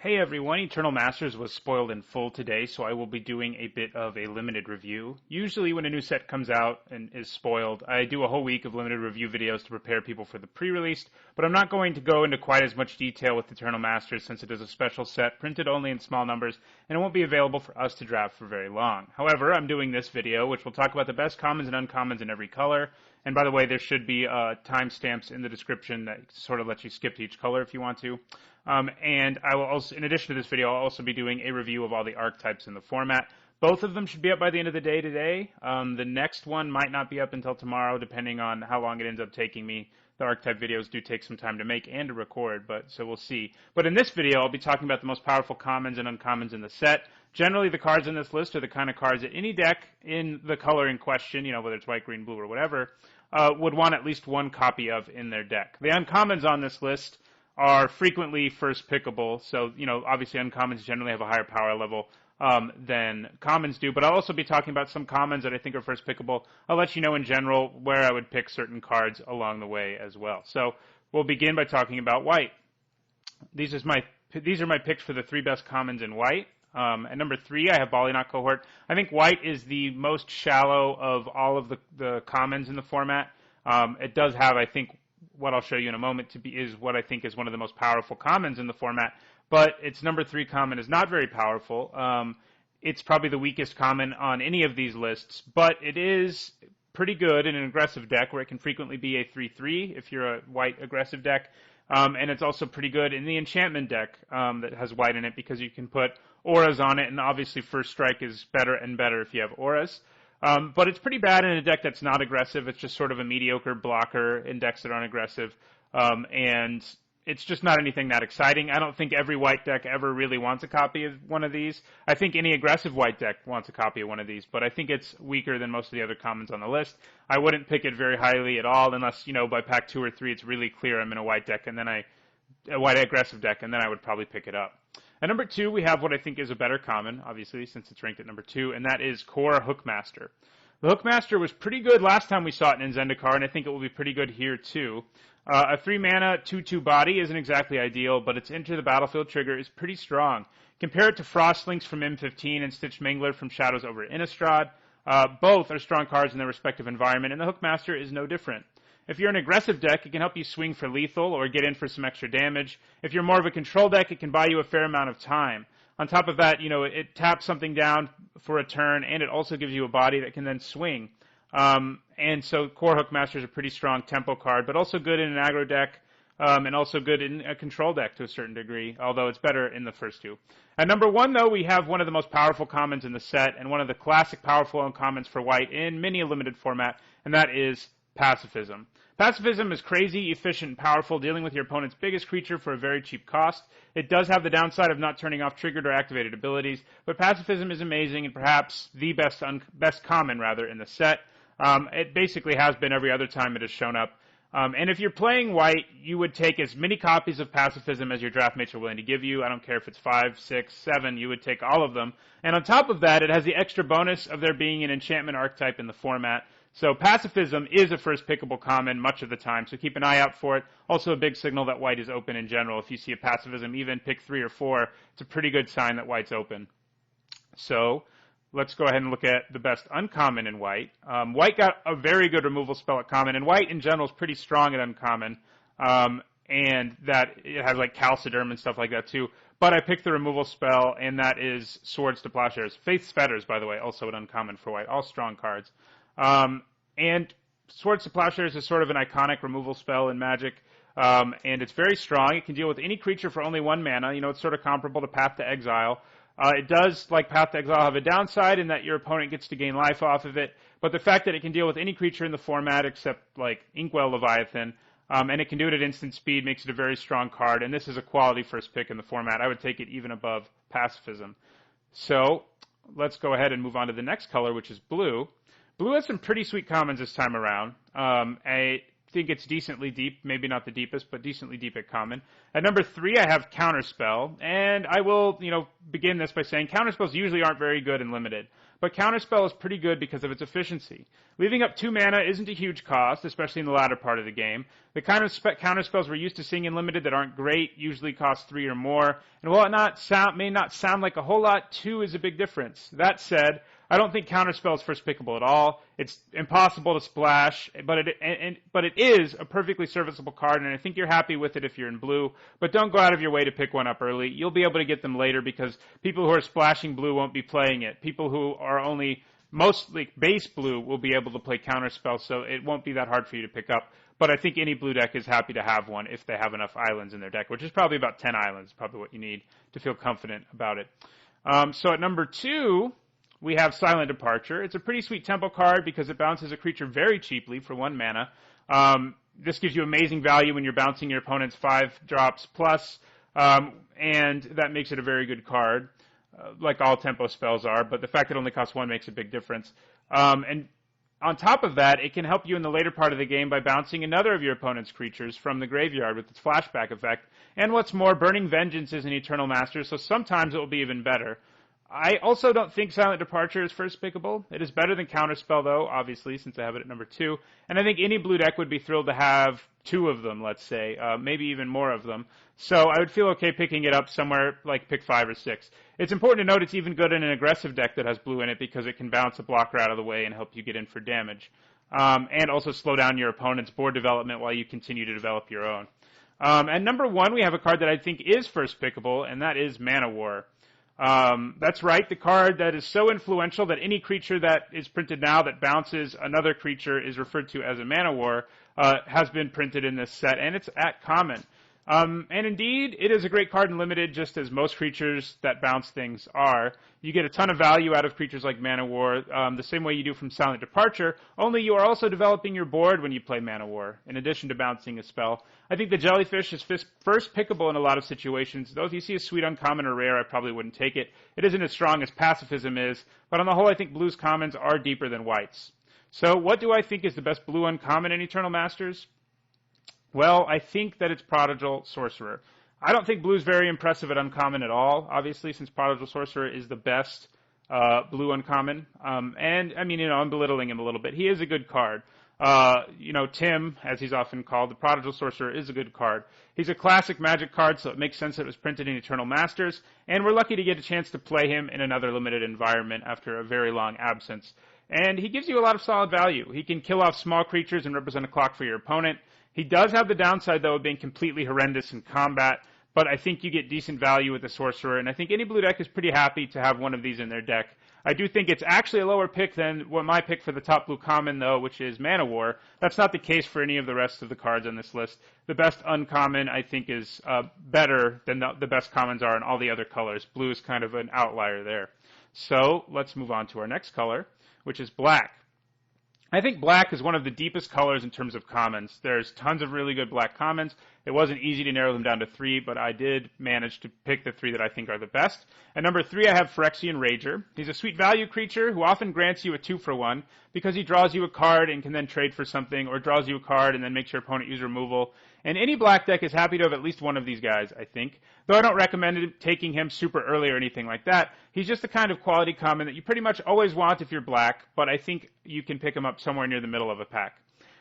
Hey everyone, Eternal Masters was spoiled in full today, so I will be doing a bit of a limited review. Usually when a new set comes out and is spoiled, I do a whole week of limited review videos to prepare people for the pre-released, but I'm not going to go into quite as much detail with Eternal Masters since it is a special set, printed only in small numbers, and it won't be available for us to draft for very long. However, I'm doing this video, which will talk about the best commons and uncommons in every color, and by the way, there should be timestamps in the description that sort of lets you skip to each color if you want to. And I will also, in addition to this video, I'll also be doing a review of all the archetypes in the format. Both of them should be up by the end of the day today. The next one might not be up until tomorrow, depending on how long it ends up taking me. The archetype videos do take some time to make and to record, so we'll see. But in this video, I'll be talking about the most powerful commons and uncommons in the set. Generally, the cards in this list are the kind of cards that any deck in the color in question, whether it's white, green, blue, or whatever, would want at least one copy of in their deck. The uncommons on this list are frequently first pickable, so obviously uncommons generally have a higher power level than commons do, but I'll also be talking about some commons that I think are first pickable. I'll let you know in general where I would pick certain cards along the way as well. So we'll begin by talking about white. These are my picks for the three best commons in white. At number 3, I have Ballynock Cohort. I think white is the most shallow of all of the commons in the format. It does have, I think, what I'll show you in a moment is what I think is one of the most powerful commons in the format, but its number 3 common is not very powerful. It's probably the weakest common on any of these lists, but it is pretty good in an aggressive deck where it can frequently be a 3/3 if you're a white aggressive deck, and it's also pretty good in the enchantment deck that has white in it because you can put auras on it, and obviously first strike is better and better if you have auras. But it's pretty bad in a deck that's not aggressive. It's just sort of a mediocre blocker in decks that aren't aggressive. And it's just not anything that exciting. I don't think every white deck ever really wants a copy of one of these. I think any aggressive white deck wants a copy of one of these, but I think it's weaker than most of the other commons on the list. I wouldn't pick it very highly at all unless, by pack 2 or 3 it's really clear I'm in a white deck and then a white aggressive deck, and then I would probably pick it up. At number 2, we have what I think is a better common, obviously, since it's ranked at number 2, and that is Kor Hookmaster. The Hookmaster was pretty good last time we saw it in Zendikar, and I think it will be pretty good here, too. A 3-mana 2/2 body isn't exactly ideal, but its Enter the Battlefield trigger is pretty strong. Compare it to Frostlinks from M15 and Stitch Mangler from Shadows over Innistrad. Both are strong cards in their respective environment, and the Hookmaster is no different. If you're an aggressive deck, it can help you swing for lethal or get in for some extra damage. If you're more of a control deck, it can buy you a fair amount of time. On top of that, it taps something down for a turn, and it also gives you a body that can then swing. And so Kor Hookmaster is a pretty strong tempo card, but also good in an aggro deck, and also good in a control deck to a certain degree, although it's better in the first two. At number 1, though, we have one of the most powerful commons in the set, and one of the classic powerful uncommons for white in many a limited format, and that is Pacifism. Pacifism is crazy, efficient, and powerful, dealing with your opponent's biggest creature for a very cheap cost. It does have the downside of not turning off triggered or activated abilities, but Pacifism is amazing and perhaps the best common in the set. It basically has been every other time it has shown up. And if you're playing white, you would take as many copies of Pacifism as your draft mates are willing to give you. I don't care if it's 5, 6, 7, you would take all of them. And on top of that, it has the extra bonus of there being an enchantment archetype in the format. So Pacifism is a first pickable common much of the time, so keep an eye out for it. Also a big signal that white is open in general. If you see a Pacifism, even pick 3 or 4, it's a pretty good sign that white's open. So let's go ahead and look at the best uncommon in white. White got a very good removal spell at common, and white in general is pretty strong at uncommon, and that it has like Calciderm and stuff like that too. But I picked the removal spell, and that is Swords to Plowshares. Faith's Fetters, by the way, also an uncommon for white. All strong cards. And Swords to Plowshares is sort of an iconic removal spell in Magic, and it's very strong. It can deal with any creature for only 1 mana. It's sort of comparable to Path to Exile. It does, like Path to Exile, have a downside in that your opponent gets to gain life off of it, but the fact that it can deal with any creature in the format except, like, Inkwell Leviathan, and it can do it at instant speed makes it a very strong card, and this is a quality first pick in the format. I would take it even above Pacifism. So let's go ahead and move on to the next color, which is blue. Blue has some pretty sweet commons this time around. think it's decently deep, maybe not the deepest, but decently deep at common. At number 3, I have Counterspell, and I will, begin this by saying Counterspells usually aren't very good in limited, but Counterspell is pretty good because of its efficiency. Leaving up 2 mana isn't a huge cost, especially in the latter part of the game. The kind of Counterspells we're used to seeing in limited that aren't great usually cost 3 or more, and while it may not sound like a whole lot, 2 is a big difference. That said, I don't think Counterspell is first pickable at all. It's impossible to splash, but it is a perfectly serviceable card, and I think you're happy with it if you're in blue. But don't go out of your way to pick one up early. You'll be able to get them later because people who are splashing blue won't be playing it. People who are only mostly base blue will be able to play Counterspell, so it won't be that hard for you to pick up. But I think any blue deck is happy to have one if they have enough islands in their deck, which is probably about 10 islands, probably what you need to feel confident about it. So at number 2, we have Silent Departure. It's a pretty sweet tempo card because it bounces a creature very cheaply for 1 mana. This gives you amazing value when you're bouncing your opponent's 5 drops plus, and that makes it a very good card, like all tempo spells are, but the fact that it only costs 1 makes a big difference. And on top of that, it can help you in the later part of the game by bouncing another of your opponent's creatures from the graveyard with its flashback effect. And what's more, Burning Vengeance is an Eternal Master, so sometimes it will be even better. I also don't think Silent Departure is first pickable. It is better than Counterspell, though, obviously, since I have it at number 2. And I think any blue deck would be thrilled to have 2 of them, let's say, maybe even more of them. So I would feel okay picking it up somewhere like pick 5 or 6. It's important to note it's even good in an aggressive deck that has blue in it because it can bounce a blocker out of the way and help you get in for damage. And also slow down your opponent's board development while you continue to develop your own. At number 1, we have a card that I think is first pickable, and that is Mana War. That's right, the card that is so influential that any creature that is printed now that bounces another creature is referred to as a Mana War, has been printed in this set, and it's at common. And indeed, it is a great card in limited, just as most creatures that bounce things are. You get a ton of value out of creatures like Mana War, the same way you do from Silent Departure, only you are also developing your board when you play Mana War, in addition to bouncing a spell. I think the Jellyfish is first pickable in a lot of situations, though if you see a sweet uncommon or rare, I probably wouldn't take it. It isn't as strong as Pacifism is, but on the whole, I think blue's commons are deeper than white's. So what do I think is the best blue uncommon in Eternal Masters? Well, I think that it's Prodigal Sorcerer. I don't think blue's very impressive at uncommon at all, obviously, since Prodigal Sorcerer is the best blue uncommon. And, I mean, I'm belittling him a little bit. He is a good card. Tim, as he's often called, the Prodigal Sorcerer is a good card. He's a classic Magic card, so it makes sense that it was printed in Eternal Masters, and we're lucky to get a chance to play him in another limited environment after a very long absence. And he gives you a lot of solid value. He can kill off small creatures and represent a clock for your opponent. He does have the downside, though, of being completely horrendous in combat, but I think you get decent value with the Sorcerer, and I think any blue deck is pretty happy to have one of these in their deck. I do think it's actually a lower pick than what my pick for the top blue common, though, which is Mana War. That's not the case for any of the rest of the cards on this list. The best uncommon, I think, is better than the best commons are in all the other colors. Blue is kind of an outlier there. So let's move on to our next color, which is black. I think black is one of the deepest colors in terms of commons. There's tons of really good black commons. It wasn't easy to narrow them down to 3, but I did manage to pick the 3 that I think are the best. At number 3, I have Phyrexian Rager. He's a sweet value creature who often grants you a 2-for-1 because he draws you a card and can then trade for something, or draws you a card and then makes your opponent use removal. And any black deck is happy to have at least one of these guys, I think. Though I don't recommend taking him super early or anything like that. He's just the kind of quality common that you pretty much always want if you're black, but I think you can pick him up somewhere near the middle of a pack.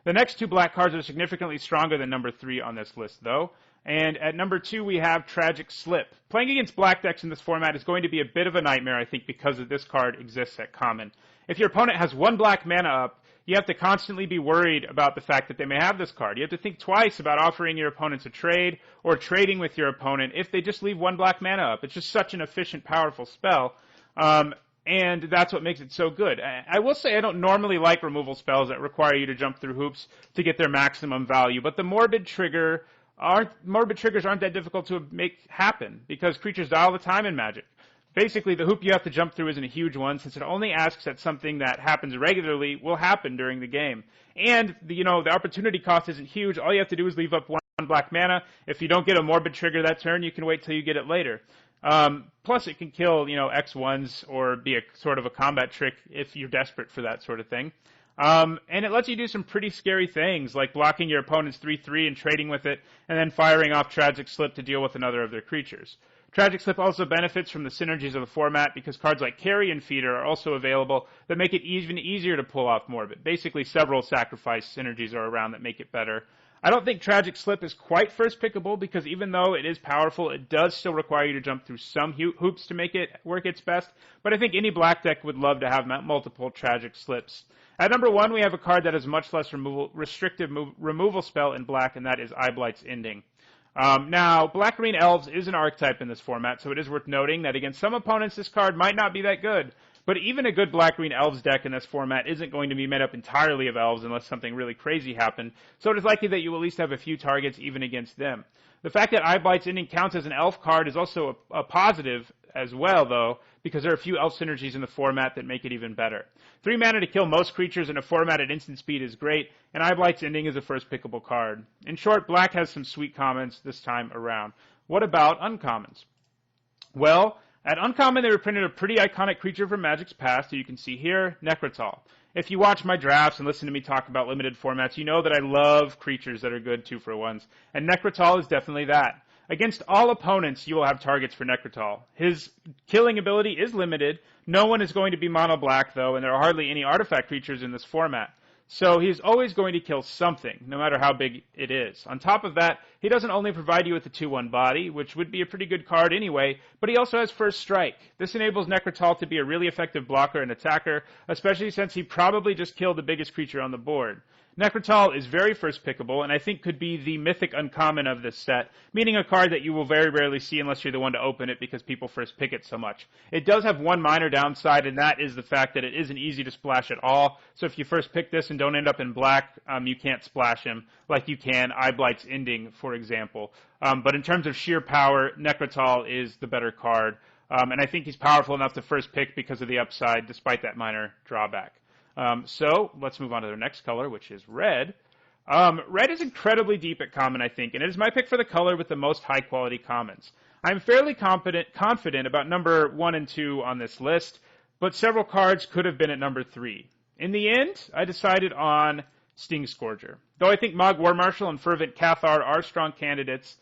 The next 2 black cards are significantly stronger than number 3 on this list, though. And at number 2, we have Tragic Slip. Playing against black decks in this format is going to be a bit of a nightmare, I think, because this card exists at common. If your opponent has 1 black mana up, you have to constantly be worried about the fact that they may have this card. You have to think twice about offering your opponents a trade or trading with your opponent if they just leave 1 black mana up. It's just such an efficient, powerful spell. And that's what makes it so good. I will say I don't normally like removal spells that require you to jump through hoops to get their maximum value, but the morbid triggers aren't that difficult to make happen because creatures die all the time in Magic. Basically, the hoop you have to jump through isn't a huge one, since it only asks that something that happens regularly will happen during the game. And, the opportunity cost isn't huge. All you have to do is leave up 1 black mana. If you don't get a morbid trigger that turn, you can wait till you get it later. Plus, it can kill, X1s or be a sort of a combat trick if you're desperate for that sort of thing. And it lets you do some pretty scary things, like blocking your opponent's 3/3 and trading with it, and then firing off Tragic Slip to deal with another of their creatures. Tragic Slip also benefits from the synergies of the format because cards like Carrion Feeder are also available that make it even easier to pull off Morbid. Basically, several sacrifice synergies are around that make it better. I don't think Tragic Slip is quite first pickable because even though it is powerful, it does still require you to jump through some hoops to make it work its best. But I think any black deck would love to have multiple Tragic Slips. At number 1, we have a card that has much less restrictive removal spell in black, and that is Eyeblight's Ending. Now, Black-Green Elves is an archetype in this format, so it is worth noting that against some opponents this card might not be that good. But even a good Black-Green Elves deck in this format isn't going to be made up entirely of Elves unless something really crazy happened, so it is likely that you will at least have a few targets even against them. The fact that Eyeblight's Ending counts as an Elf card is also a positive as well, though, because there are a few Elf synergies in the format that make it even better. 3 mana to kill most creatures in a format at instant speed is great, and Eyeblight's Ending is a first pickable card. In short, Black has some sweet commons this time around. What about uncommons? Well, at Uncommon, they reprinted a pretty iconic creature from Magic's past, that you can see here, Necrotol. If you watch my drafts and listen to me talk about limited formats, you know that I love creatures that are good 2-for-1s, and Necrotol is definitely that. Against all opponents, you will have targets for Necrotol. His killing ability is limited. No one is going to be mono black, though, and there are hardly any artifact creatures in this format. So he's always going to kill something, no matter how big it is. On top of that, he doesn't only provide you with the 2/1 body, which would be a pretty good card anyway, but he also has First Strike. This enables Necrotol to be a really effective blocker and attacker, especially since he probably just killed the biggest creature on the board. Necrotol is very first pickable, and I think could be the mythic uncommon of this set, meaning a card that you will very rarely see unless you're the one to open it because people first pick it so much. It does have one minor downside, and that is the fact that it isn't easy to splash at all. So if you first pick this and don't end up in black, you can't splash him like you can Eyeblight's Ending, for example. But in terms of sheer power, Necrotol is the better card, and I think he's powerful enough to first pick because of the upside, despite that minor drawback. So let's move on to the next color, which is red. Red is incredibly deep at common, I think, and it is my pick for the color with the most high-quality commons. I'm fairly confident about number 1 and 2 on this list, but several cards could have been at number 3. In the end, I decided on Sting Scourger. Though I think Mog War Marshal and Fervent Cathar are strong candidates,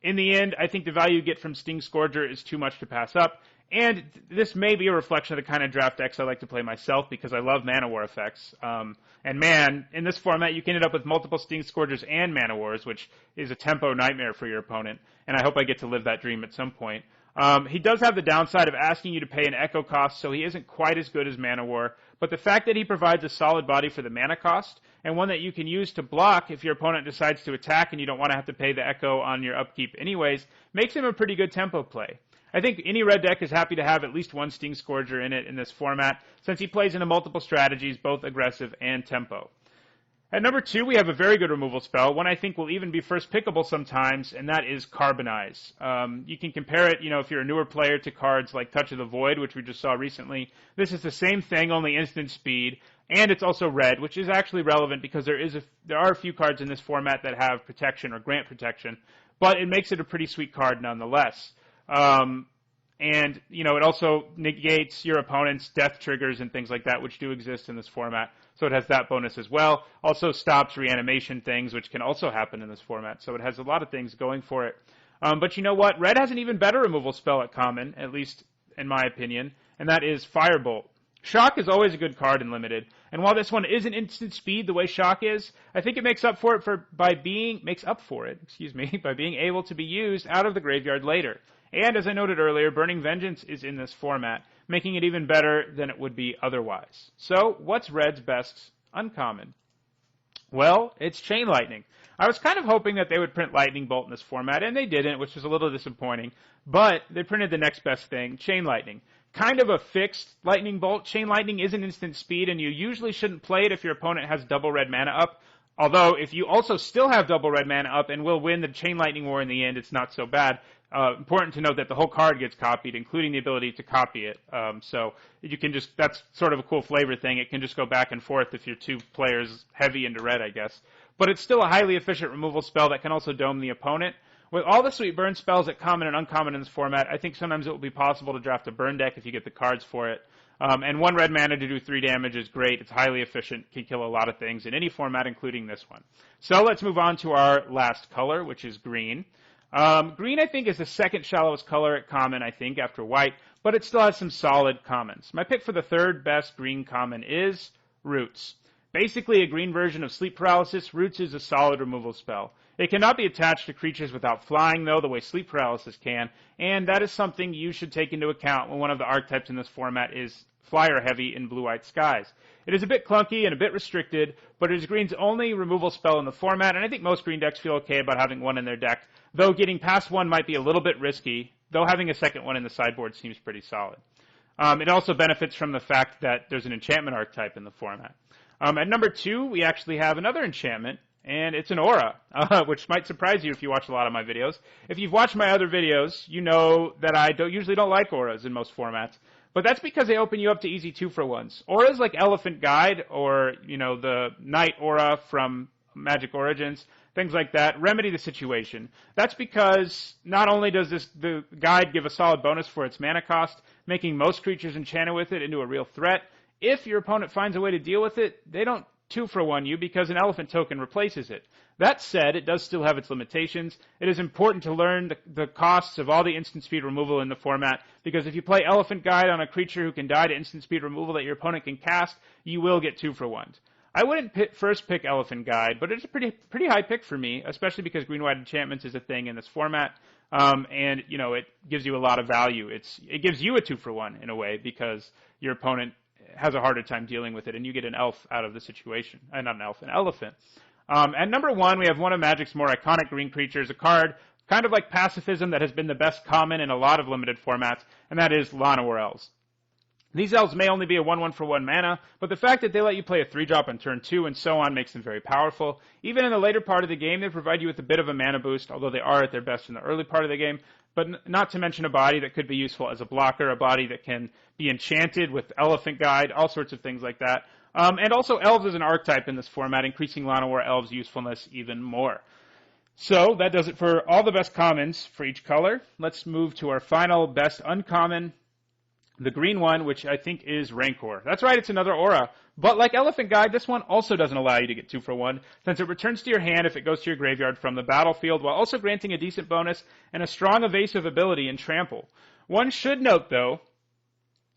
in the end, I think the value you get from Sting Scourger is too much to pass up. And this may be a reflection of the kind of draft decks I like to play myself because I love Mana War effects. And man, in this format, you can end up with multiple Sting Scourgers and Mana Wars, which is a tempo nightmare for your opponent. And I hope I get to live that dream at some point. He does have the downside of asking you to pay an echo cost, so he isn't quite as good as Mana War. But the fact that he provides a solid body for the mana cost, and one that you can use to block if your opponent decides to attack and you don't want to have to pay the echo on your upkeep anyways, makes him a pretty good tempo play. I think any red deck is happy to have at least one Sting Scourger in it in this format, since he plays into multiple strategies, both aggressive and tempo. At number 2, we have a very good removal spell, one I think will even be first pickable sometimes, and that is Carbonize. You can compare it, if you're a newer player, to cards like Touch of the Void, which we just saw recently. This is the same thing, only instant speed, and it's also red, which is actually relevant because there are a few cards in this format that have protection or grant protection, but it makes it a pretty sweet card nonetheless. And, it also negates your opponent's death triggers and things like that, which do exist in this format. So it has that bonus as well. Also stops reanimation things, which can also happen in this format. So it has a lot of things going for it. But you know what? Red has an even better removal spell at common, at least in my opinion, and that is Firebolt. Shock is always a good card in Limited, and while this one isn't instant speed the way Shock is, I think it makes up for it by being able to be used out of the graveyard later. And as I noted earlier, Burning Vengeance is in this format, making it even better than it would be otherwise. So, what's Red's best uncommon? Well, it's Chain Lightning. I was kind of hoping that they would print Lightning Bolt in this format, and they didn't, which was a little disappointing. But they printed the next best thing, Chain Lightning. Kind of a fixed Lightning Bolt. Chain Lightning isn't instant speed, and you usually shouldn't play it if your opponent has double red mana up. Although, if you also still have double red mana up and will win the Chain Lightning War in the end, it's not so bad. Important to note that the whole card gets copied, including the ability to copy it. So you can that's sort of a cool flavor thing. It can just go back and forth if you're 2 players heavy into red, I guess. But it's still a highly efficient removal spell that can also dome the opponent. With all the sweet burn spells at common and uncommon in this format, I think sometimes it will be possible to draft a burn deck if you get the cards for it. And 1 red mana to do 3 damage is great. It's highly efficient, can kill a lot of things in any format, including this one. So let's move on to our last color, which is green. Green, I think, is the second shallowest color at common, I think, after white, but it still has some solid commons. My pick for the third best green common is Roots. Basically a green version of Sleep Paralysis, Roots is a solid removal spell. It cannot be attached to creatures without flying, though, the way Sleep Paralysis can, and that is something you should take into account when one of the archetypes in this format is flyer heavy in blue-white skies. It is a bit clunky and a bit restricted, but it is green's only removal spell in the format, and I think most green decks feel okay about having one in their deck, though getting past one might be a little bit risky, though having a second one in the sideboard seems pretty solid. It also benefits from the fact that there's an enchantment archetype in the format. At number 2, we actually have another enchantment, and it's an aura, which might surprise you if you watch a lot of my videos. If you've watched my other videos, you know that I usually don't like auras in most formats, but that's because they open you up to easy 2-for-1s. Auras like Elephant Guide, or, the Night Aura from Magic Origins, things like that, remedy the situation. That's because not only does the guide give a solid bonus for its mana cost, making most creatures enchanted with it into a real threat, if your opponent finds a way to deal with it, they don't 2-for-1 you because an elephant token replaces it. That said, it does still have its limitations. It is important to learn the costs of all the instant speed removal in the format, because if you play Elephant Guide on a creature who can die to instant speed removal that your opponent can cast, you will get 2-for-1s. I wouldn't first pick Elephant Guide, but it's a pretty high pick for me, especially because green-white enchantments is a thing in this format, and it gives you a lot of value. It gives you a 2-for-1 in a way, because your opponent has a harder time dealing with it, and you get an elf out of the situation. Not an elf, an elephant. At number 1, we have one of Magic's more iconic green creatures, a card kind of like Pacifism that has been the best common in a lot of limited formats, and that is Llanowar Elves. These elves may only be a 1/1-for-1 mana, but the fact that they let you play a 3-drop on turn 2 and so on makes them very powerful. Even in the later part of the game, they provide you with a bit of a mana boost, although they are at their best in the early part of the game, but not to mention a body that could be useful as a blocker, a body that can be enchanted with Elephant Guide, all sorts of things like that. And also Elves is an archetype in this format, increasing Llanowar Elves' usefulness even more. So that does it for all the best commons for each color. Let's move to our final best uncommon, the green one, which I think is Rancor. That's right, it's another aura. But like Elephant Guide, this one also doesn't allow you to get 2-for-1, since it returns to your hand if it goes to your graveyard from the battlefield, while also granting a decent bonus and a strong evasive ability in Trample. One should note, though,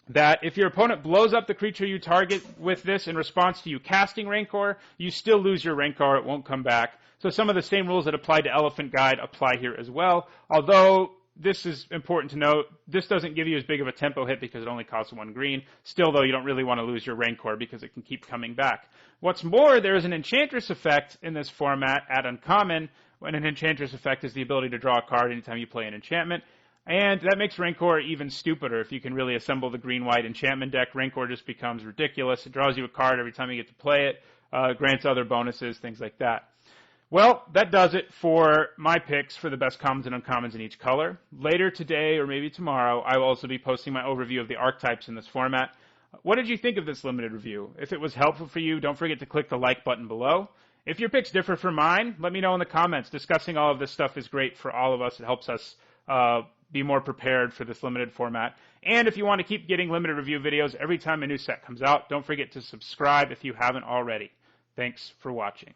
that if your opponent blows up the creature you target with this in response to you casting Rancor, you still lose your Rancor, it won't come back. So some of the same rules that apply to Elephant Guide apply here as well, although this is important to note. This doesn't give you as big of a tempo hit because it only costs 1 green. Still, though, you don't really want to lose your Rancor because it can keep coming back. What's more, there is an Enchantress effect in this format at Uncommon, when an Enchantress effect is the ability to draw a card anytime you play an enchantment. And that makes Rancor even stupider. If you can really assemble the green-white enchantment deck, Rancor just becomes ridiculous. It draws you a card every time you get to play it, grants other bonuses, things like that. Well, that does it for my picks for the best commons and uncommons in each color. Later today, or maybe tomorrow, I will also be posting my overview of the archetypes in this format. What did you think of this limited review? If it was helpful for you, don't forget to click the like button below. If your picks differ from mine, let me know in the comments. Discussing all of this stuff is great for all of us. It helps us be more prepared for this limited format. And if you want to keep getting limited review videos every time a new set comes out, don't forget to subscribe if you haven't already. Thanks for watching.